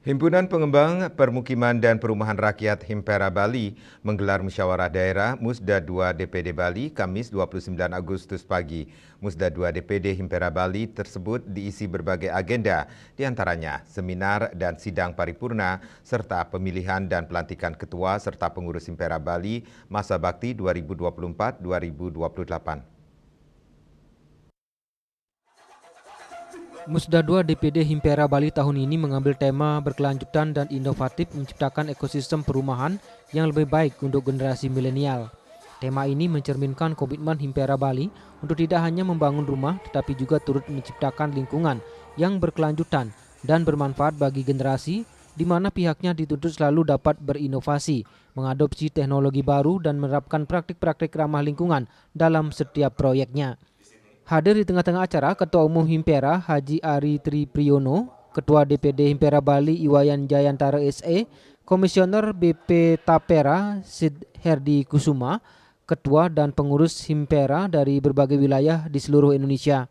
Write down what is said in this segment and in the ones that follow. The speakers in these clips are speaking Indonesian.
Himpunan Pengembang Permukiman dan Perumahan Rakyat Himpera Bali menggelar musyawarah daerah Musda 2 DPD Bali Kamis 29 Agustus pagi. Musda 2 DPD Himpera Bali tersebut diisi berbagai agenda, diantaranya seminar dan sidang paripurna, serta pemilihan dan pelantikan ketua serta pengurus Himpera Bali masa bakti 2024-2028. Musda 2 DPD Himpera Bali tahun ini mengambil tema berkelanjutan dan inovatif menciptakan ekosistem perumahan yang lebih baik untuk generasi milenial. Tema ini mencerminkan komitmen Himpera Bali untuk tidak hanya membangun rumah tetapi juga turut menciptakan lingkungan yang berkelanjutan dan bermanfaat bagi generasi, di mana pihaknya dituntut selalu dapat berinovasi, mengadopsi teknologi baru dan menerapkan praktik-praktik ramah lingkungan dalam setiap proyeknya. Hadir di tengah-tengah acara, Ketua Umum Himpera Haji Ari Tripriyono, Ketua DPD Himpera Bali Iwayan Jayantara SE, Komisioner BP Tapera Sid Herdi Kusuma, Ketua dan pengurus Himpera dari berbagai wilayah di seluruh Indonesia.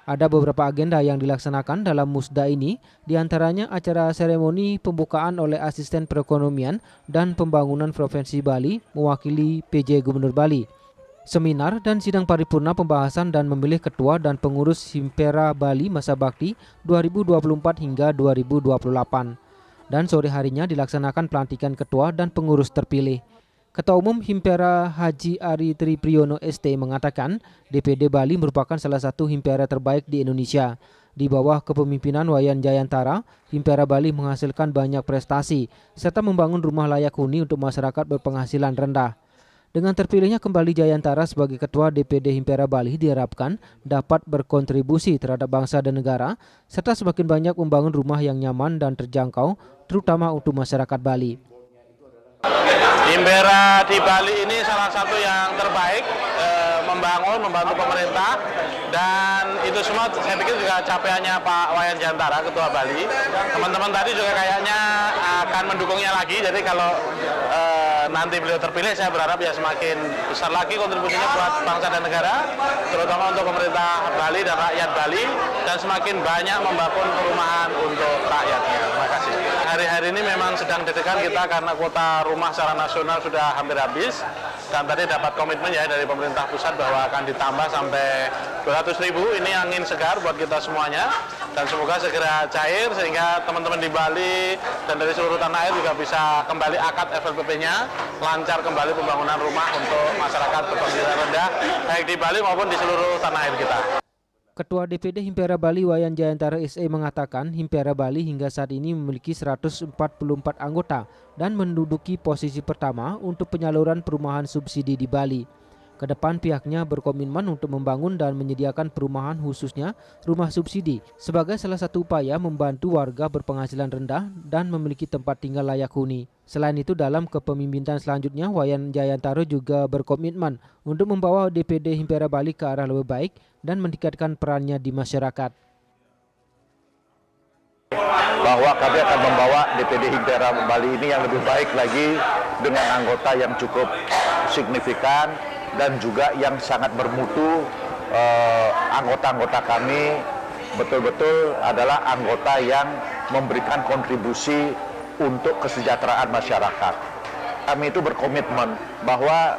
Ada beberapa agenda yang dilaksanakan dalam musda ini, diantaranya acara seremoni pembukaan oleh Asisten Perekonomian dan Pembangunan Provinsi Bali mewakili PJ Gubernur Bali. Seminar dan sidang paripurna pembahasan dan memilih ketua dan pengurus Himpera Bali masa bakti 2024 hingga 2028. Dan sore harinya dilaksanakan pelantikan ketua dan pengurus terpilih. Ketua Umum Himpera Haji Ari Tripriyono ST mengatakan DPD Bali merupakan salah satu Himpera terbaik di Indonesia. Di bawah kepemimpinan Wayan Jayantara, Himpera Bali menghasilkan banyak prestasi serta membangun rumah layak huni untuk masyarakat berpenghasilan rendah. Dengan terpilihnya kembali Jayantara sebagai Ketua DPD Himpera Bali diharapkan dapat berkontribusi terhadap bangsa dan negara, serta semakin banyak membangun rumah yang nyaman dan terjangkau, terutama untuk masyarakat Bali. Himpera di Bali ini salah satu yang terbaik, membantu pemerintah, dan itu semua saya pikir juga capaiannya Pak Wayan Jayantara, Ketua Bali. Teman-teman tadi juga kayaknya akan mendukungnya lagi, jadi kalau nanti beliau terpilih, saya berharap ya semakin besar lagi kontribusinya buat bangsa dan negara, terutama untuk pemerintah Bali dan rakyat Bali, dan semakin banyak membangun perumahan untuk rakyatnya. Terima kasih. Hari-hari ini memang sedang deg-degan kita karena kuota rumah secara nasional sudah hampir habis, dan tadi dapat komitmen ya dari pemerintah pusat bahwa akan ditambah sampai 200.000. Ini angin segar buat kita semuanya, dan semoga segera cair sehingga teman-teman di Bali dan dari seluruh tanah air juga bisa kembali akad FLPP-nya, lancar kembali pembangunan rumah untuk masyarakat berpenghasilan rendah baik di Bali maupun di seluruh tanah air kita. Ketua DPD Himpera Bali Wayan Jayantara SE mengatakan Himpera Bali hingga saat ini memiliki 144 anggota dan menduduki posisi pertama untuk penyaluran perumahan subsidi di Bali. Kedepan pihaknya berkomitmen untuk membangun dan menyediakan perumahan khususnya rumah subsidi sebagai salah satu upaya membantu warga berpenghasilan rendah dan memiliki tempat tinggal layak huni. Selain itu dalam kepemimpinan selanjutnya Wayan Jayantara juga berkomitmen untuk membawa DPD Himpera Bali ke arah lebih baik dan meningkatkan perannya di masyarakat. Bahwa kami akan membawa DPD Himpera Bali ini yang lebih baik lagi dengan anggota yang cukup signifikan dan juga yang sangat bermutu. Anggota-anggota kami betul-betul adalah anggota yang memberikan kontribusi untuk kesejahteraan masyarakat. Kami itu berkomitmen bahwa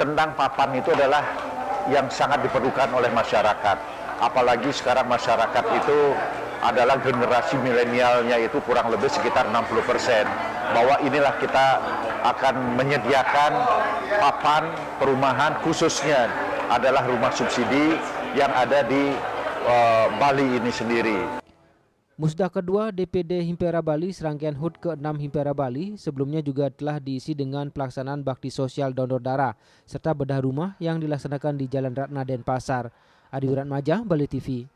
tentang papan itu adalah yang sangat diperlukan oleh masyarakat. Apalagi sekarang masyarakat itu adalah generasi milenialnya itu kurang lebih sekitar 60%. Bahwa inilah kita akan menyediakan papan perumahan khususnya adalah rumah subsidi yang ada di Bali ini sendiri. Musda kedua DPD Himpera Bali serangkaian HUT ke-6 Himpera Bali sebelumnya juga telah diisi dengan pelaksanaan bakti sosial donor darah serta bedah rumah yang dilaksanakan di Jalan Ratna Denpasar. Adi Wiratmaja, Bali TV.